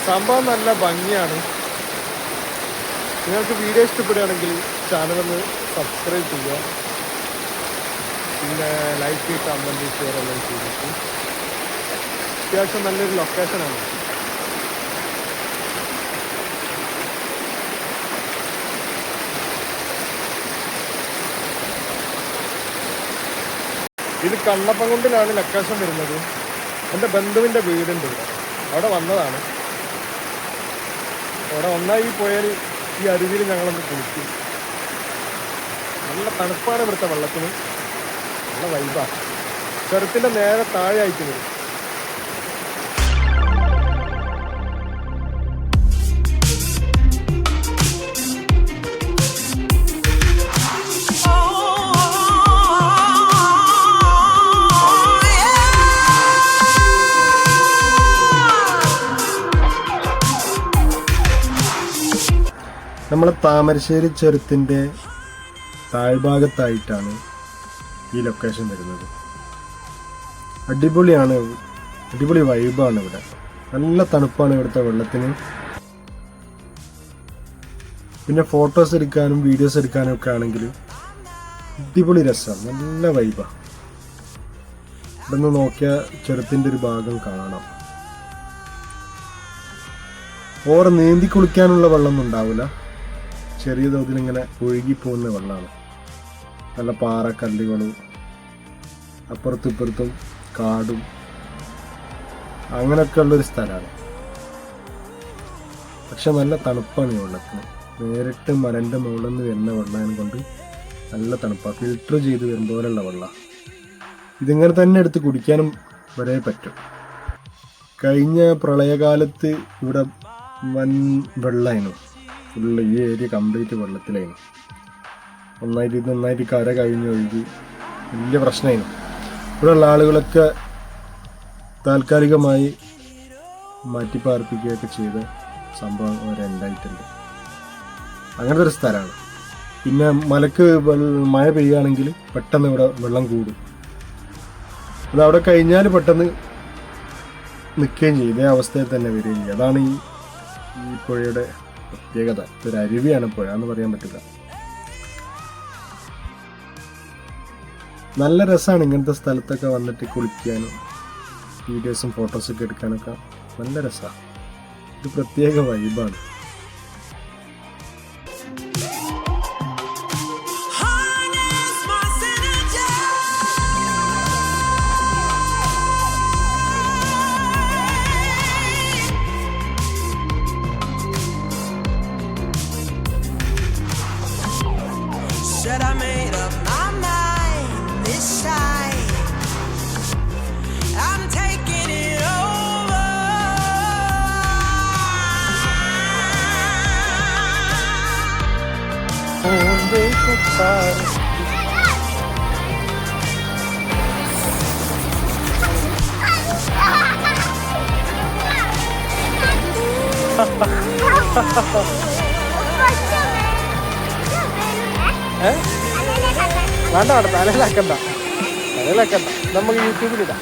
സംഭവം നല്ല ഭംഗിയാണ്. നിങ്ങൾക്ക് വീഡിയോ ഇഷ്ടപ്പെടുകയാണെങ്കിൽ ചാനലൊന്ന് സബ്സ്ക്രൈബ് ചെയ്യുക, പിന്നെ ലൈക്ക്, കമൻറ്റ്, ഷെയർ എല്ലാം ചെയ്തിട്ട്. അത്യാവശ്യം നല്ലൊരു ലൊക്കേഷനാണ്. ഇത് കണ്ണപ്പൻകുണ്ടിലാണ് ലൊക്കേഷൻ വരുന്നത്. എൻ്റെ ബന്ധുവിൻ്റെ വീടുണ്ട് ഇവിടെ, അവിടെ വന്നതാണ്. അവിടെ ഒന്നായി പോയാൽ ഈ അരുവിയിൽ ഞങ്ങളൊന്ന് കുളിക്കും. നല്ല തണുപ്പാണ് ഇവിടുത്തെ വെള്ളത്തിന്, നല്ല വൈബാണ്. ചുരത്തിൻ്റെ നേരെ താഴെ ആയിട്ട് വരും. നമ്മളെ താമരശ്ശേരി ചുരത്തിൻ്റെ താഴ്ഭാഗത്തായിട്ടാണ് ഈ ലൊക്കേഷൻ വരുന്നത്. അടിപൊളിയാണ്, അടിപൊളി വൈബാണ് ഇവിടെ. നല്ല തണുപ്പാണ് ഇവിടുത്തെ വെള്ളത്തിന്. പിന്നെ ഫോട്ടോസ് എടുക്കാനും വീഡിയോസ് എടുക്കാനും ഒക്കെ ആണെങ്കിൽ അടിപൊളി രസമാണ്, നല്ല വൈബാണ്. ഇവിടെ നിന്ന് നോക്കിയാൽ ചുരത്തിൻ്റെ ഒരു ഭാഗം കാണാം. ഓറെ നീന്തി കുളിക്കാനുള്ള വെള്ളമൊന്നും ഉണ്ടാവില്ല, ചെറിയ തോതിൽ ഇങ്ങനെ ഒഴുകിപ്പോകുന്ന വെള്ളമാണ്. നല്ല പാറക്കല്ലുകളും അപ്പുറത്തും ഇപ്പുറത്തും കാടും അങ്ങനെയൊക്കെ ഉള്ളൊരു സ്ഥലമാണ്. പക്ഷെ നല്ല തണുപ്പാണ് ഈ വെള്ളത്തിന്. നേരിട്ട് മലൻ്റെ മുകളിൽ നിന്ന് വരുന്ന വെള്ളം കൊണ്ട് നല്ല തണുപ്പാണ്. ഫിൽട്ടർ ചെയ്ത് വരും പോലുള്ള വെള്ളമാണ്. ഇതിങ്ങനെ തന്നെ എടുത്ത് കുടിക്കാനും വരെ പറ്റും. കഴിഞ്ഞ പ്രളയകാലത്ത് ഇവിടെ വൻ വെള്ളമായിരുന്നു. ഫുള്ള് ഈ ഏരിയ കംപ്ലീറ്റ് വെള്ളത്തിലായിരുന്നു. നന്നായിട്ട് കര കഴിഞ്ഞ് ഒഴുകി വലിയ പ്രശ്നമായിരുന്നു. ഇവിടെയുള്ള ആളുകളൊക്കെ താൽക്കാലികമായി മാറ്റിപ്പാർപ്പിക്കുകയൊക്കെ ചെയ്ത സംഭവം വരെ ഉണ്ടായിട്ടുണ്ട്. അങ്ങനത്തെ ഒരു സ്ഥലമാണ്. പിന്നെ മലക്ക് മഴ പെയ്യുകയാണെങ്കിൽ പെട്ടെന്ന് ഇവിടെ വെള്ളം കൂടും. അത് അവിടെ കഴിഞ്ഞാൽ പെട്ടെന്ന് നിൽക്കുകയും ചെയ്യും. ഇതേ അവസ്ഥയിൽ തന്നെ വരികയും ചെയ്യും. അതാണ് ഈ പുഴയുടെ പ്രത്യേകത. ഒരു അരുവിയാണ് പുഴ എന്ന് പറയാൻ പറ്റില്ല. നല്ല രസമാണ് ഇങ്ങനത്തെ സ്ഥലത്തൊക്കെ വന്നിട്ട് കുളിക്കാനും വീഡിയോസും ഫോട്ടോസൊക്കെ എടുക്കാനൊക്കെ നല്ല രസമാണ്. ഒരു പ്രത്യേക വൈബാണ്. Said I made up my mind this time. I'm taking it over. വേണ്ട വേണ്ട, തലയിലാക്കണ്ട, നമുക്ക് യൂട്യൂബിലിടാം.